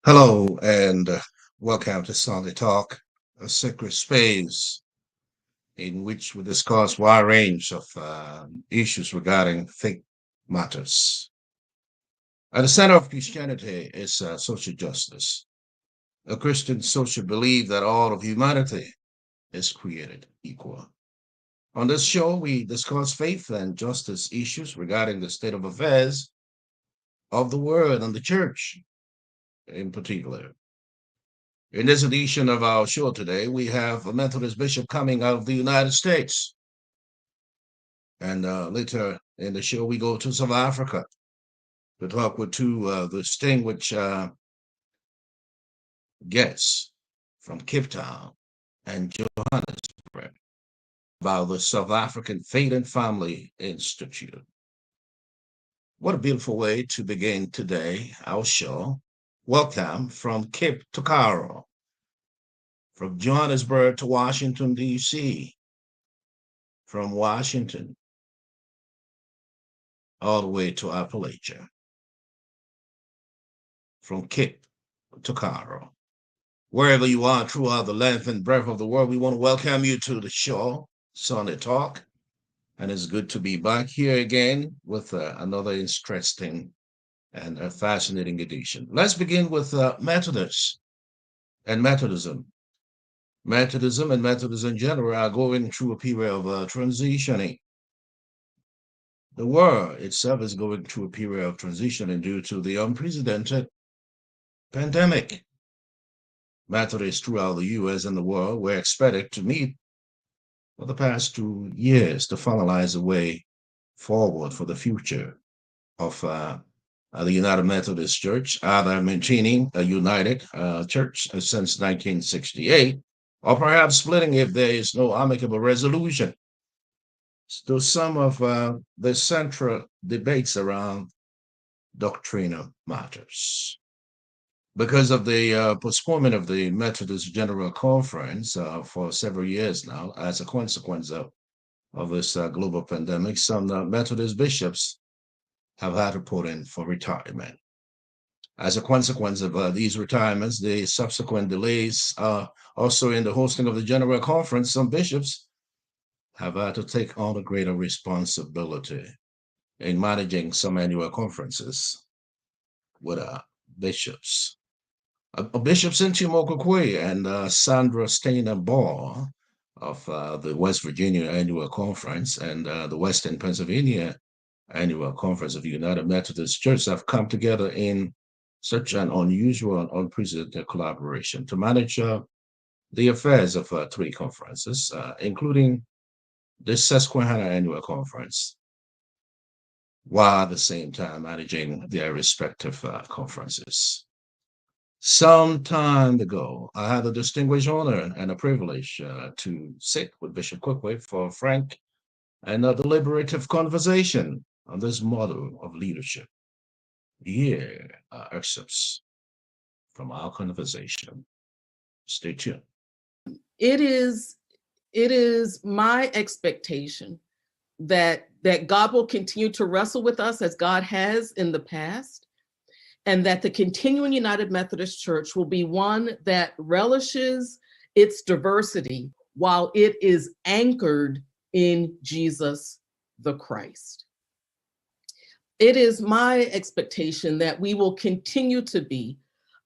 Hello and welcome to Sunday Talk, a sacred space in which we discuss wide range of issues regarding faith matters. At the center of Christianity is social justice. A Christian social belief that all of humanity is created equal. On this show, we discuss faith and justice issues regarding the state of affairs of the world and the church in particular. In this edition of our show today, we have a Methodist bishop coming out of the United States. And later in the show, we go to South Africa to talk with two distinguished guests from Cape Town and Johannesburg about the South African Faith and Family Institute. What a beautiful way to begin today, our show. Welcome from Cape to Cairo, from Johannesburg to Washington, D.C., from Washington all the way to Appalachia, from Cape to Cairo. Wherever you are throughout the length and breadth of the world, we want to welcome you to the show, Sunday Talk. And it's good to be back here again with another interesting and a fascinating edition. Let's begin with Methodist and Methodism. Methodism and Methodism in general are going through a period of transitioning. The world itself is going through a period of transitioning due to the unprecedented pandemic. Methodists throughout the U.S. and the world were expected to meet for the past 2 years to finalize a way forward for the future of the United Methodist Church, either maintaining a united church since 1968, or perhaps splitting if there is no amicable resolution to some of the central debates around doctrinal matters. Because of the postponement of the Methodist General Conference for several years now, as a consequence of this global pandemic, some Methodist bishops have had to put in for retirement. As a consequence of these retirements, the subsequent delays also in the hosting of the General Conference, some bishops have had to take on a greater responsibility in managing some annual conferences with bishops. Bishop Cynthia Moor-Koikoi and Sandra Stainer-Ball of the West Virginia Annual Conference and the Western Pennsylvania Annual Conference of the United Methodist Church have come together in such an unusual and unprecedented collaboration to manage the affairs of 3 conferences, including the Susquehanna Annual Conference, while at the same time managing their respective conferences. Some time ago, I had the distinguished honor and a privilege to sit with Bishop Koikoi for a frank and a deliberative conversation on this model of leadership. Here are excerpts from our conversation. Stay tuned. It is my expectation that God will continue to wrestle with us as God has in the past, and that the continuing United Methodist Church will be one that relishes its diversity while it is anchored in Jesus the Christ. It is my expectation that we will continue to be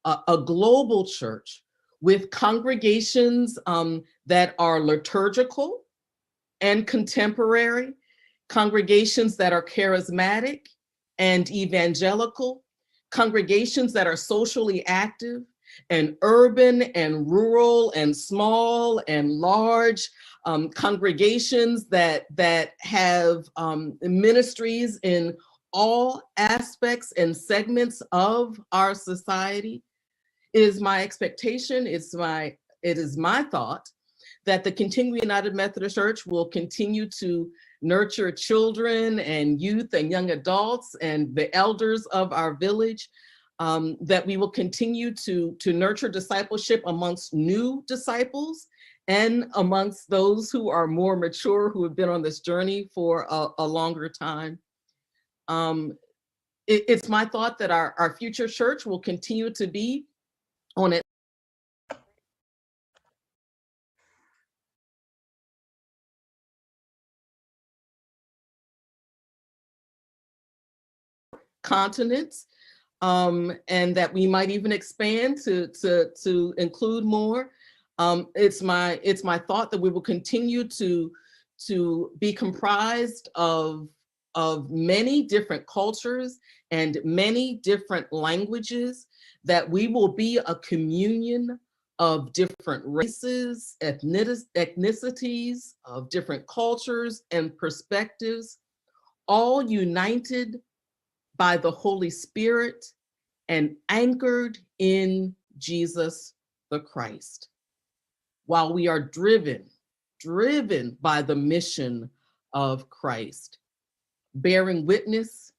a global church with congregations that are liturgical and contemporary, congregations that are charismatic and evangelical, congregations that are socially active and urban and rural and small and large, congregations that have ministries in all aspects and segments of our society. It is my expectation, it is my thought that the continuing United Methodist Church will continue to nurture children and youth and young adults and the elders of our village, that we will continue to nurture discipleship amongst new disciples and amongst those who are more mature, who have been on this journey for a longer time. It's my thought that our future church will continue to be on it. Continents, and that we might even expand to include more. It's my thought that we will continue to be comprised of many different cultures and many different languages, that we will be a communion of different races, ethnicities, of different cultures and perspectives, all united by the Holy Spirit and anchored in Jesus the Christ. While we are driven by the mission of Christ, bearing witness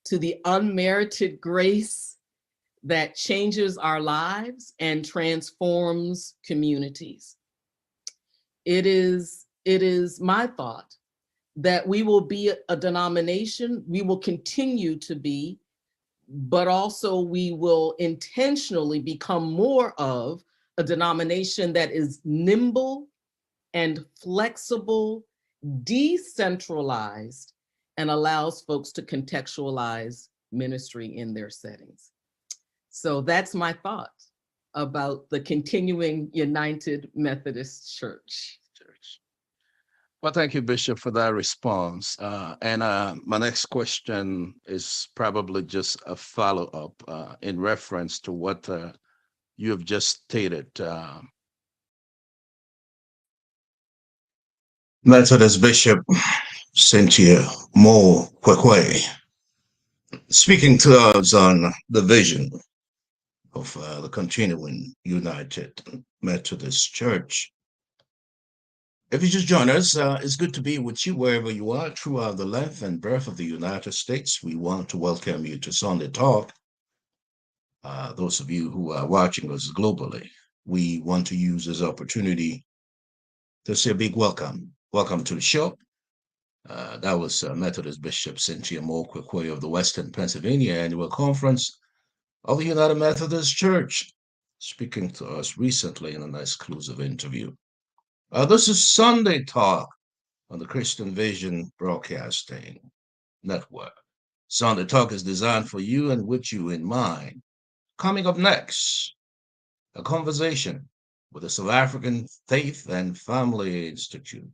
to the unmerited grace that changes our lives and transforms communities. It is my thought that we will be a denomination, we will continue to be, but also we will intentionally become more of a denomination that is nimble and flexible, decentralized, and allows folks to contextualize ministry in their settings. So that's my thought about the continuing United Methodist Church. Well, thank you, Bishop, for that response. And my next question is probably just a follow-up in reference to what you have just stated. Methodist Bishop Cynthia Moor-Koikoi, speaking to us on the vision of the continuing United Methodist Church. If you just join us, it's good to be with you wherever you are throughout the length and breadth of the United States. We want to welcome you to Sunday Talk. Those of you who are watching us globally, we want to use this opportunity to say a big welcome. Welcome to the show. That was Methodist Bishop Cynthia Moor-Koikoi of the Western Pennsylvania Annual Conference of the United Methodist Church, speaking to us recently in an exclusive interview. This is Sunday Talk on the Christian Vision Broadcasting Network. Sunday Talk is designed for you and with you in mind. Coming up next, a conversation with the South African Faith and Family Institute.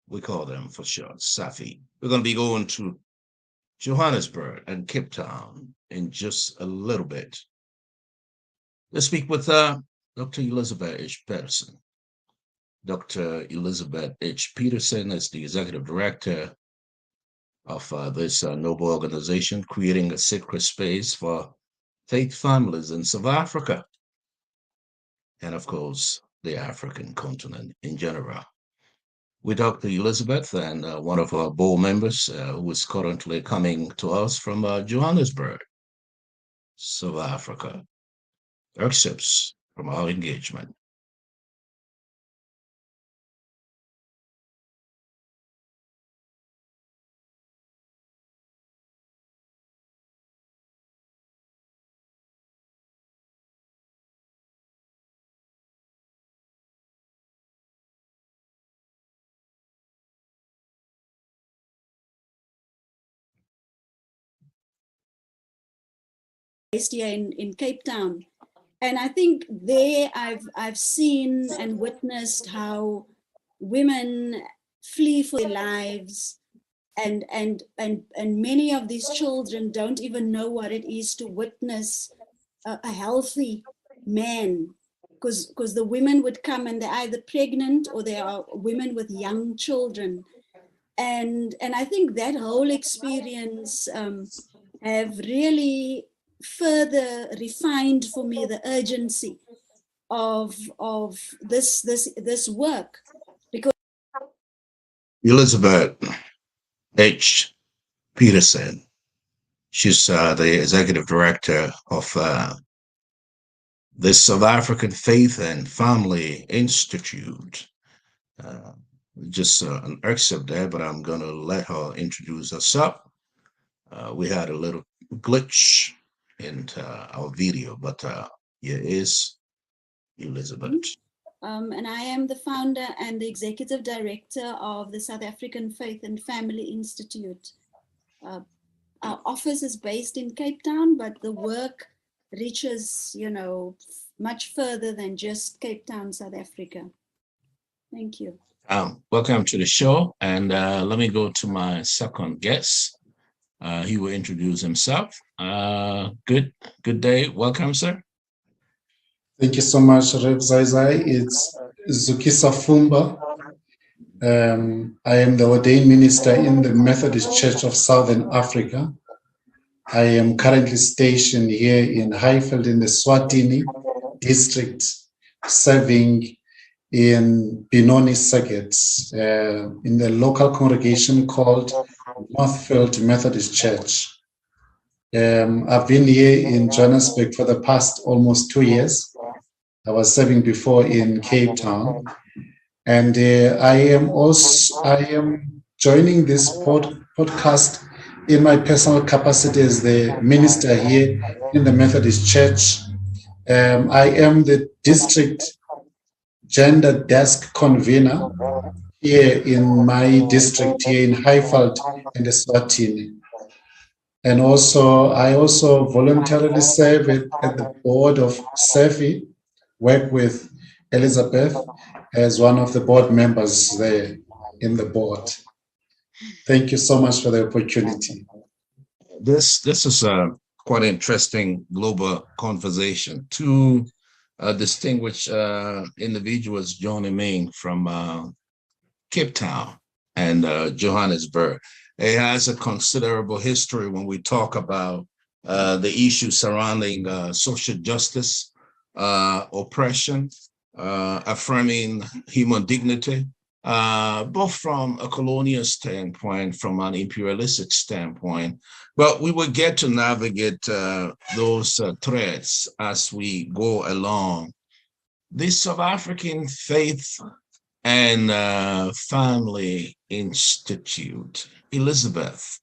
We call them for short, SAFFI. We're going to be going to Johannesburg and Cape Town in just a little bit. Let's speak with Dr. Elizabeth H. Petersen. Dr. Elizabeth H. Petersen is the executive director of this noble organization, creating a sacred space for faith families in South Africa, and of course, the African continent in general. With Dr. Elizabeth and one of our board members who is currently coming to us from Johannesburg, South Africa. Excerpts from our engagement. Here in Cape Town. And I think there I've seen and witnessed how women flee for their lives, and many of these children don't even know what it is to witness a healthy man, because the women would come and they're either pregnant or they are women with young children. And I think that whole experience have really further refined for me the urgency of this work. Because Elizabeth H. Petersen, she's the executive director of the South African Faith and Family Institute. Just an excerpt there, but I'm going to let her introduce herself. We had a little glitch in our video, but Here is Elizabeth. And I am the founder and the executive director of the South African Faith and Family Institute. Our office is based in Cape Town, but the work reaches, much further than just Cape Town, South Africa. Thank you. Welcome to the show. And let me go to my second guest. He will introduce himself. Good day. Welcome, sir. Thank you so much, Rev Zaizai. It's Zukisa Fumba. I am the ordained minister in the Methodist Church of Southern Africa. I am currently stationed here in Highveld in the Swatini district, serving in Benoni Circuit, in the local congregation called Northfield Methodist Church. I've been here in Johannesburg for the past almost 2 years. I was serving before in Cape Town, and I am joining this podcast in my personal capacity as the minister here in the Methodist Church. I am the district gender desk convener here in my district here in Highveld in the Swatini. And I also voluntarily serve at the board of SAFFI, work with Elizabeth as one of the board members there in the board. Thank you so much for the opportunity. This is a quite interesting global conversation. Two distinguished individuals joining me from Cape Town and Johannesburg. It has a considerable history when we talk about the issues surrounding social justice, oppression, affirming human dignity, both from a colonial standpoint, from an imperialistic standpoint. But we will get to navigate those threads as we go along. The South African Faith and Family Institute, Elizabeth,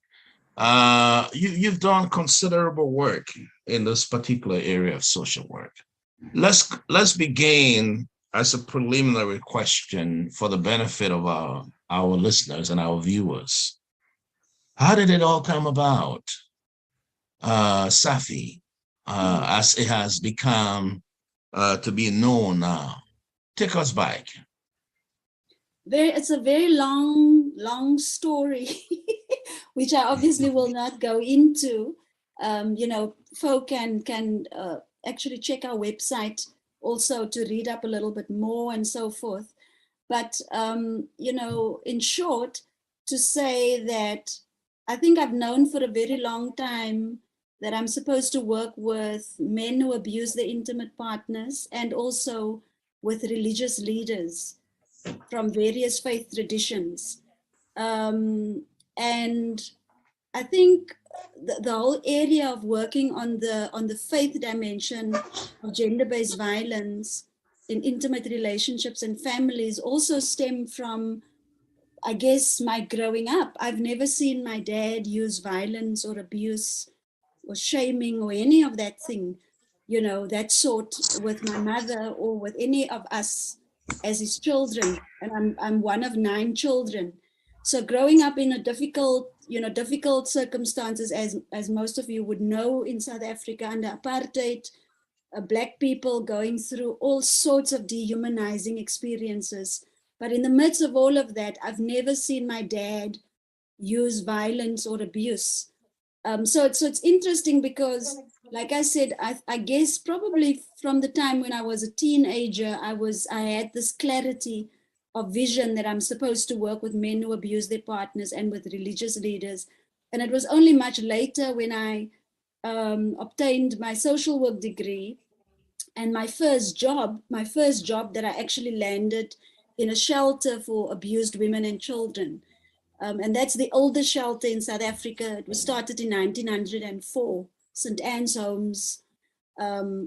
you've done considerable work in this particular area of social work. Let's begin as a preliminary question for the benefit of our listeners and our viewers. How did it all come about? SAFFI, as it has become to be known now. Take us back. It's a very long story, which I obviously will not go into. Folk can actually check our website also to read up a little bit more and so forth. But, in short, to say that I think I've known for a very long time that I'm supposed to work with men who abuse their intimate partners and also with religious leaders from various faith traditions. And I think the whole area of working on the faith dimension of gender-based violence in intimate relationships and families also stem from, I guess, my growing up. I've never seen my dad use violence or abuse or shaming or any of that thing, that sort with my mother or with any of us as his children. And I'm one of 9 children. So growing up in a difficult circumstances, as most of you would know, in South Africa under apartheid, Black people going through all sorts of dehumanizing experiences. But in the midst of all of that, I've never seen my dad use violence or abuse. So it's interesting because, like I said, I guess probably from the time when I was a teenager, I had this clarity of vision that I'm supposed to work with men who abuse their partners and with religious leaders. And it was only much later when I obtained my social work degree and my first job that I actually landed in a shelter for abused women and children. And that's the oldest shelter in South Africa. It was started in 1904, St. Anne's Homes,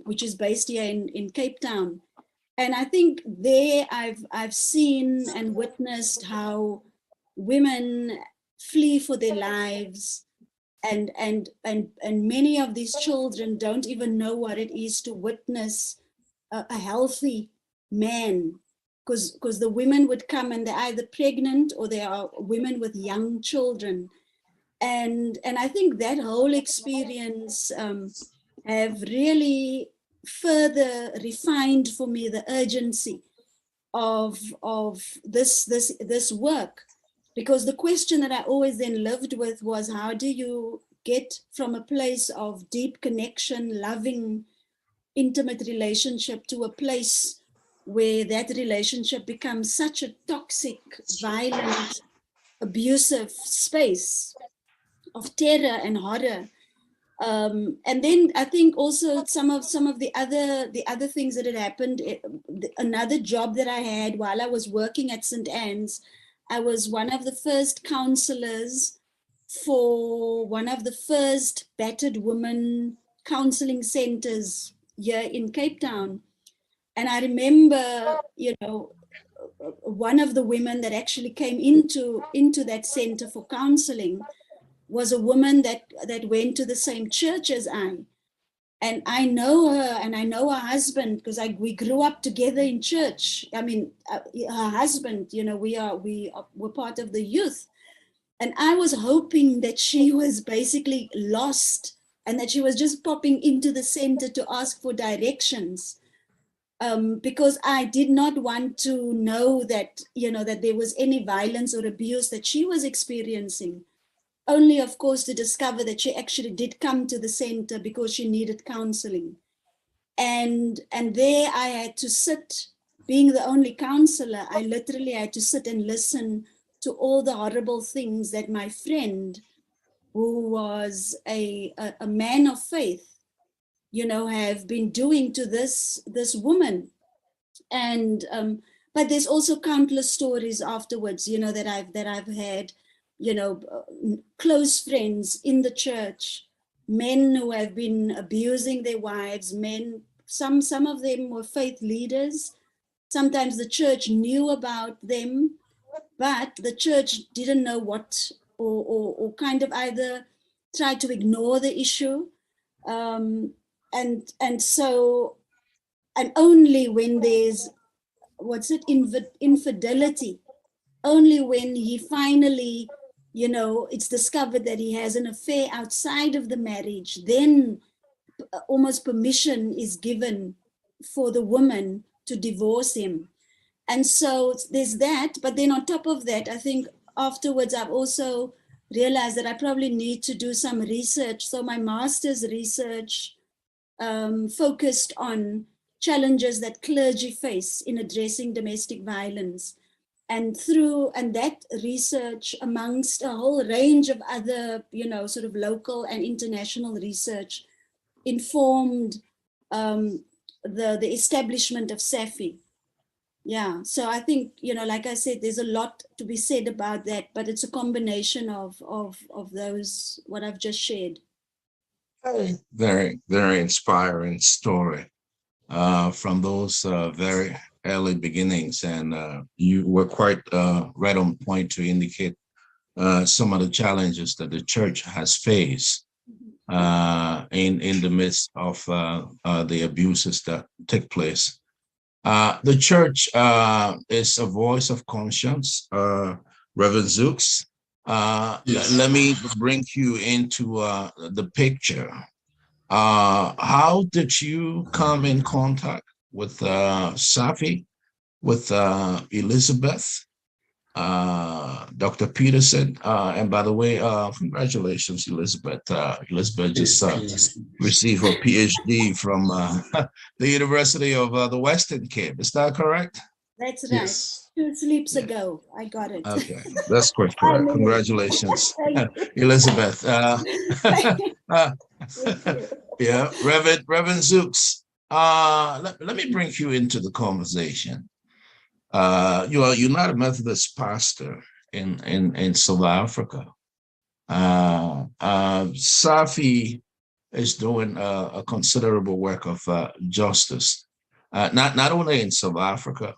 which is based here in Cape Town. And I think there I've seen and witnessed how women flee for their lives and many of these children don't even know what it is to witness a healthy man, because the women would come and they're either pregnant or they are women with young children. And I think that whole experience have really further refined for me the urgency of this work. Because the question that I always then lived with was, how do you get from a place of deep connection, loving, intimate relationship to a place where that relationship becomes such a toxic, violent, abusive space of terror and horror. And then I think also some of the other things that had happened. Another job that I had while I was working at St. Anne's, I was one of the first counselors for one of the first battered women counseling centers here in Cape Town. And I remember, one of the women that actually came into that center for counseling was a woman that went to the same church as I. And I know her and I know her husband because we grew up together in church. I mean, her husband, we're part of the youth. And I was hoping that she was basically lost and that she was just popping into the center to ask for directions. Because I did not want to know that, that there was any violence or abuse that she was experiencing. Only, of course, to discover that she actually did come to the center because she needed counseling. And there I had to sit, being the only counselor, I literally had to sit and listen to all the horrible things that my friend, who was a man of faith, have been doing to this woman. And but there's also countless stories afterwards, that I've had, close friends in the church, men who have been abusing their wives, men, some of them were faith leaders. Sometimes the church knew about them, but the church didn't know what, or kind of either tried to ignore the issue. And so, and only when there's, infidelity, only when he finally, it's discovered that he has an affair outside of the marriage, then almost permission is given for the woman to divorce him. And so there's that. But then on top of that, I think afterwards I've also realized that I probably need to do some research. So my master's research focused on challenges that clergy face in addressing domestic violence. And that research, amongst a whole range of other, sort of local and international research, informed the establishment of SAFFI. Yeah, so I think, like I said, there's a lot to be said about that, but it's a combination of those, what I've just shared. Very, very inspiring story from those very early beginnings. And you were quite right on point to indicate some of the challenges that the church has faced in the midst of the abuses that take place. The church is a voice of conscience. Reverend Zukis, Yes. let me bring you into the picture. How did you come in contact with SAFFI, with Elizabeth, Dr. Petersen? And by the way, congratulations, Elizabeth. Elizabeth just received her PhD from the University of the Western Cape. Is that correct? That's right. Yes. 2 sleeps ago, I got it. Okay, that's quite correct. Congratulations, Elizabeth. Yeah, Reverend Zukis. Let me bring you into the conversation. You are United Methodist pastor in South Africa. SAFFI is doing a considerable work of justice, not only in South Africa,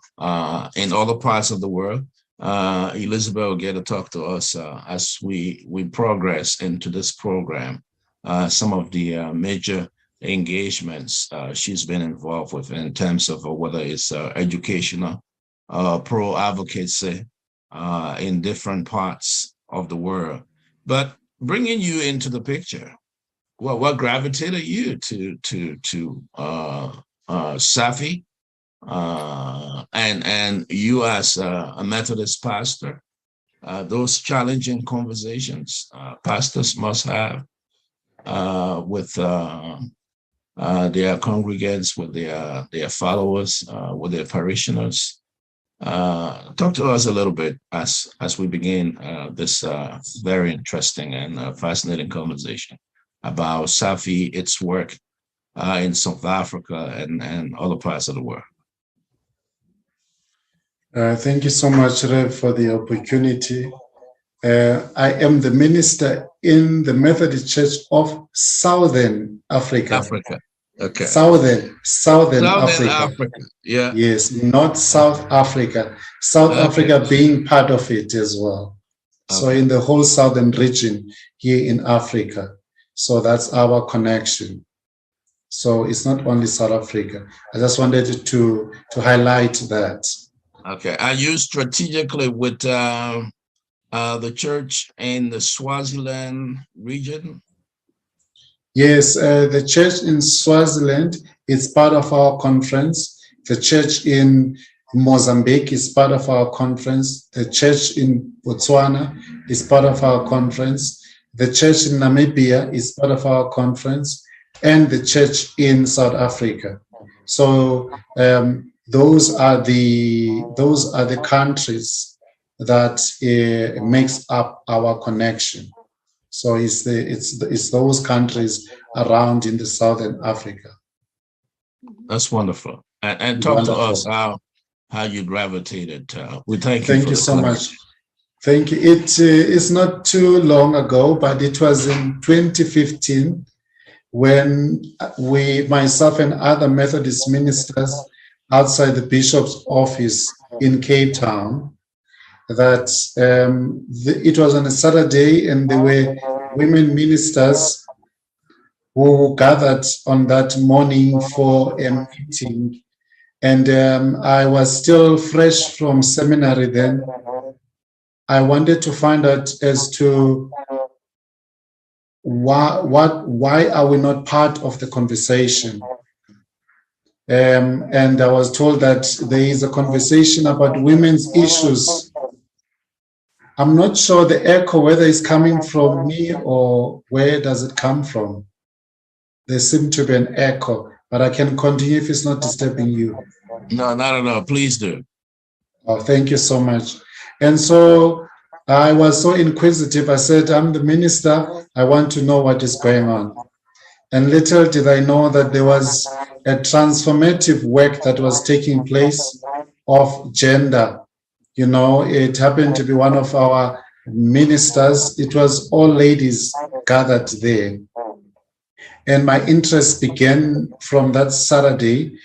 in other parts of the world, Elizabeth will get to talk to us as we progress into this program. Some of the major engagements she's been involved with in terms of whether it's educational, pro-advocacy in different parts of the world. But bringing you into the picture, well, what gravitated you to SAFFI? And you as a Methodist pastor, those challenging conversations pastors must have with their congregants, with their followers, with their parishioners. Talk to us a little bit as we begin this very interesting and fascinating conversation about SAFFI, its work in South Africa and other parts of the world. Thank you so much, Rev, for the opportunity. I am the minister in the Methodist Church of Southern Africa. Okay. Southern Africa. Yeah. Yes, not South Africa. South Africa being part of it as well. Okay. So in the whole southern region here in Africa. So that's our connection. So it's not only South Africa. I just wanted to highlight that. Okay. Are you strategically with the church in the Swaziland region? Yes, the church in Swaziland is part of our conference. The church in Mozambique is part of our conference. The church in Botswana is part of our conference. The church in Namibia is part of our conference, and the church in South Africa. So those are the countries that makes up our connection. So it's those countries around in the Southern Africa. That's wonderful. And talk to us how you gravitated. We thank you. Thank you so much. Thank you. It is not too long ago, but it was in 2015 when myself and other Methodist ministers outside the bishop's office in Cape Town, that it was on a Saturday and there were women ministers who gathered on that morning for a meeting. And I was still fresh from seminary then. I wanted to find out as to why are we not part of the conversation? And I was told that there is a conversation about women's issues. I'm not sure the echo, whether it's coming from me or where does it come from. There seemed to be an echo, but I can continue if it's not disturbing you. No, not at all. Please do. Oh, thank you so much. And so I was so inquisitive. I said, I'm the minister. I want to know what is going on. And little did I know that there was a transformative work that was taking place of gender. You know, it happened to be one of our ministers. It was all ladies gathered there. And my interest began from that Saturday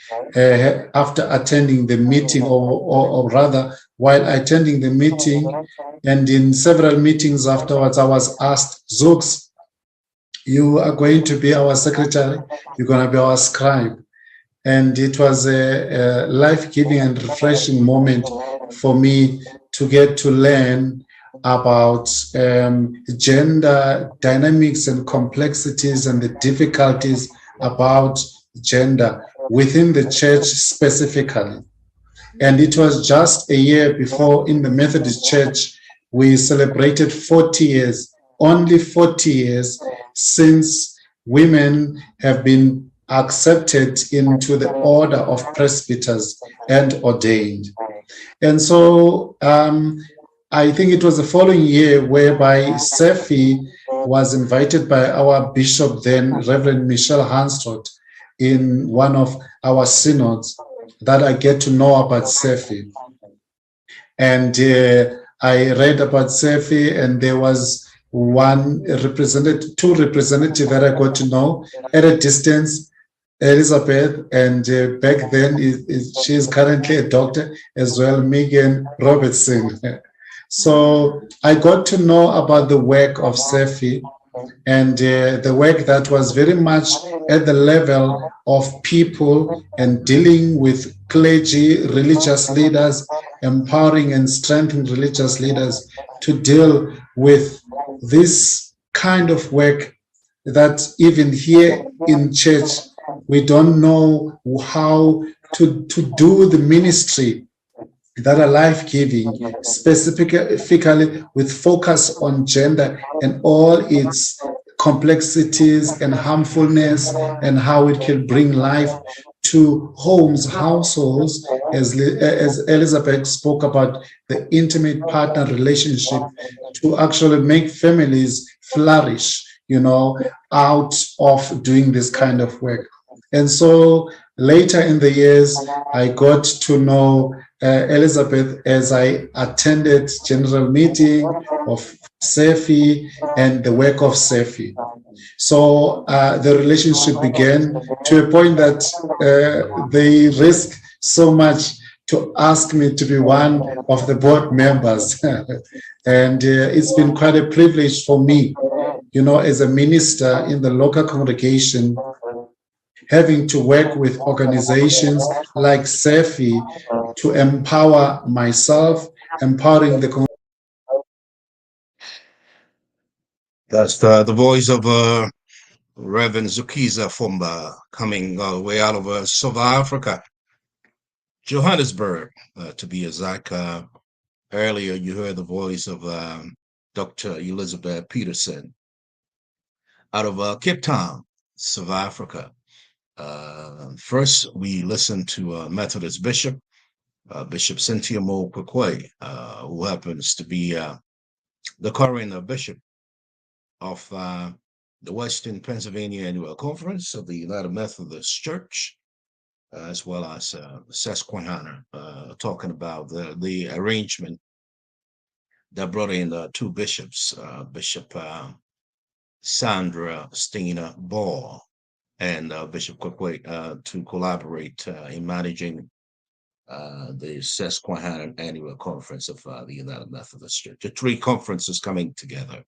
after attending the meeting, or rather, while attending the meeting, and in several meetings afterwards, I was asked, Zooks, you are going to be our secretary, you're going to be our scribe. And it was a life-giving and refreshing moment for me to get to learn about gender dynamics and complexities and the difficulties about gender within the church specifically. And it was just a year before in the Methodist Church, we celebrated 40 years, only 40 years since women have been accepted into the order of presbyters and ordained. And so I think it was the following year whereby SAFFI was invited by our bishop then, Reverend Michelle Hanstott, in one of our synods that I get to know about SAFFI. And I read about SAFFI, and there was two representatives that I got to know at a distance. Elizabeth, and back then she is currently a doctor as well, Megan Robertson. So I got to know about the work of SAFFI and the work that was very much at the level of people and dealing with clergy, religious leaders, empowering and strengthening religious leaders to deal with this kind of work that even here in church, we don't know how to do the ministry that are life-giving, specifically with focus on gender and all its complexities and harmfulness and how it can bring life to homes, households, as Elizabeth spoke about the intimate partner relationship to actually make families flourish, out of doing this kind of work. And so later in the years, I got to know Elizabeth as I attended general meeting of SAFFI and the work of SAFFI. So the relationship began to a point that they risked so much to ask me to be one of the board members. And it's been quite a privilege for me, as a minister in the local congregation, having to work with organizations like SAFFI to empower myself, empowering the community. That's the voice of Reverend Zukisa Fumba, coming all the way out of South Africa, Johannesburg, to be exact. Earlier, you heard the voice of Dr. Elizabeth Petersen out of Cape Town, South Africa. First, we listened to Methodist Bishop, Bishop Cynthia Moor-Koikoi, who happens to be the current bishop of the Western Pennsylvania Annual Conference of the United Methodist Church, as well as Susquehanna, talking about the arrangement that brought in two bishops, Bishop Sandra Steiner Ball and Bishop Koikoi, to collaborate in managing the Susquehanna Annual Conference of the United Methodist Church. The three conferences coming together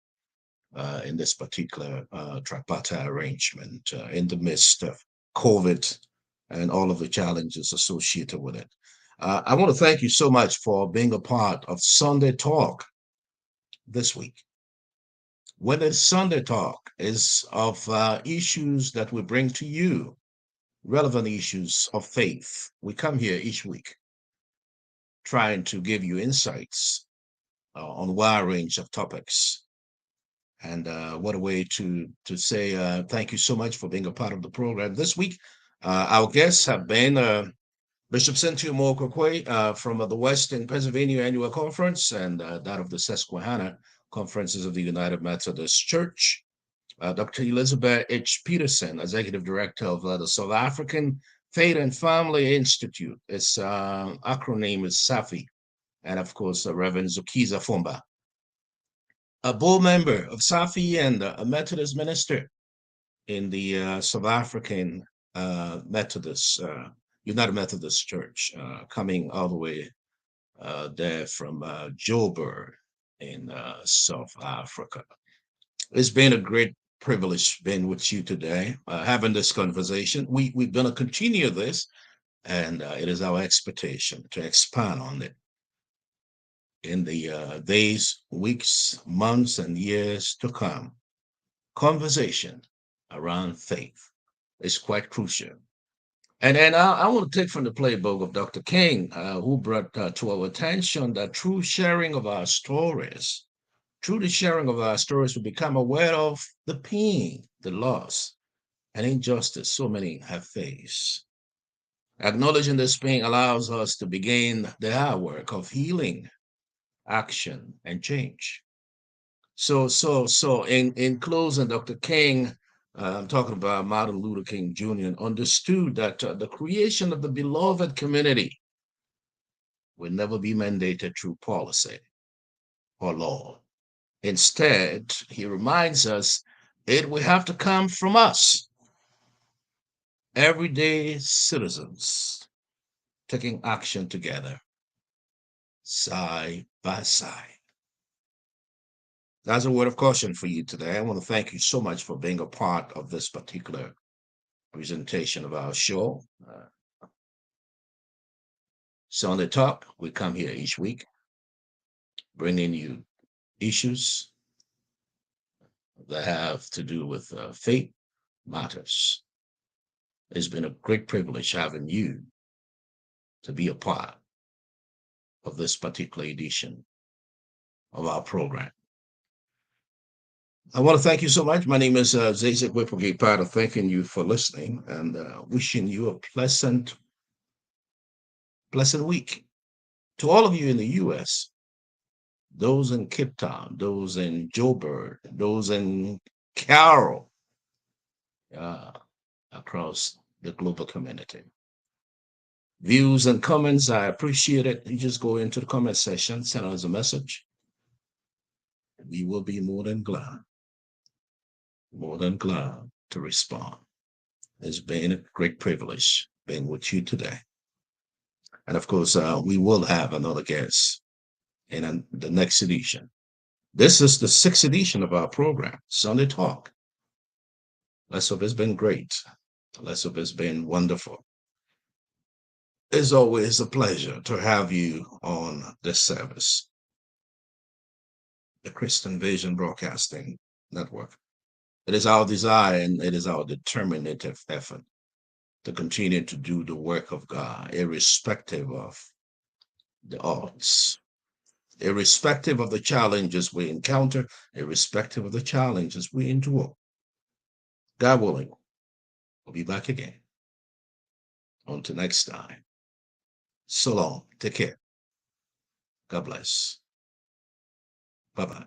in this particular tripartite arrangement in the midst of COVID and all of the challenges associated with it. I want to thank you so much for being a part of Sunday Talk this week. When it's Sunday Talk is of issues that we bring to you, relevant issues of faith. We come here each week trying to give you insights on a wide range of topics. And what a way to say thank you so much for being a part of the program this week. Our guests have been Bishop Cynthia Moor-Koikoi from the Western Pennsylvania Annual Conference and that of the Susquehanna Conferences of the United Methodist Church. Dr. Elizabeth H. Petersen, Executive Director of the South African Faith and Family Institute. Its acronym is SAFFI. And of course, Reverend Zukisa Fumba, a board member of SAFFI and a Methodist minister in the South African Methodist, United Methodist Church, coming all the way there from Joburg in South Africa. It's been a great privilege being with you today, having this conversation. We're going to continue this, and it is our expectation to expand on it in the days, weeks, months, and years to come. Conversation around faith is quite crucial. And then I want to take from the playbook of Dr. King, who brought to our attention that through sharing of our stories, through the sharing of our stories, we become aware of the pain, the loss, and injustice so many have faced. Acknowledging this pain allows us to begin the hard work of healing, action, and change. So in closing, Dr. King, I'm talking about Martin Luther King Jr., understood that the creation of the beloved community will never be mandated through policy or law. Instead, he reminds us it will have to come from us. everyday citizens taking action together, side by side. That's a word of caution for you today. I want to thank you so much for being a part of this particular presentation of our show. Sunday Talk, we come here each week, bringing you issues that have to do with faith matters. It's been a great privilege having you to be a part of this particular edition of our program. I want to thank you so much. My name is Zazek Whipplegate Potter, thanking you for listening and wishing you a pleasant week. To all of you in the U.S., those in Cape Town, those in Joburg, those in Carroll, across the global community. Views and comments, I appreciate it. You just go into the comment section, send us a message. We will be more than glad to respond. It's been a great privilege being with you today. And of course, we will have another guest in the next edition. This is the 6th edition of our program, Sunday Talk. Let's hope it's been great. Let's hope it's been wonderful. It's always a pleasure to have you on this service, the Christian Vision Broadcasting Network. It is our desire and it is our determinative effort to continue to do the work of God, irrespective of the odds, irrespective of the challenges we encounter, irrespective of the challenges we endure. God willing, we'll be back again. Until next time. So long. Take care. God bless. Bye-bye.